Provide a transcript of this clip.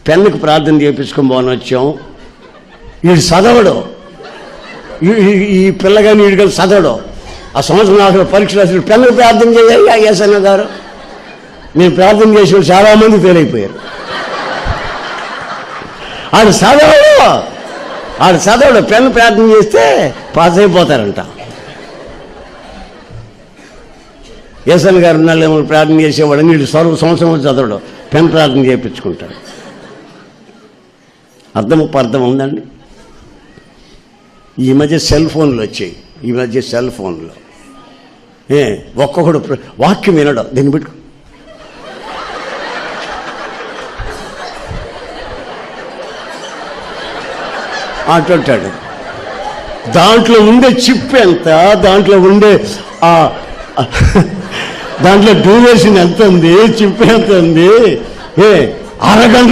పెన్నుకు ప్రార్థన చేయించుకొని పోని వచ్చాం. వీడు చదవడు, ఈ పిల్లగాని వీడు కలిసి చదవడు. ఆ సంవత్సరం నాకు పరీక్ష రాసి పెన్నుకు ప్రార్థన చేయాలి ఏసన్న గారు. నేను ప్రార్థన చేసి చాలామంది ఫెయిల్ అయిపోయారు. ఆడు చదవడు పెన్ను ప్రార్థన చేస్తే పాస్ అయిపోతారంట. ఏసన్న గారు ఉన్నాళ్ళు ఏమో ప్రార్థన చేసేవాడు, వీడు సంవత్సరం చదవడు, పెన్ ప్రార్థన చేయించుకుంటాడు. అర్థం ఉందండి. ఈ మధ్య సెల్ ఫోన్లు వచ్చాయి. ఒక్కొక్కడు వాక్యం వినడం, దీన్ని పెట్టుకో అంటుంటాడు. దాంట్లో ఉండే చిప్ ఎంత, దాంట్లో ఉండే దాంట్లో డ్యూరేషన్ ఎంత ఉంది, చిప్ ఎంత ఉంది, అరగంట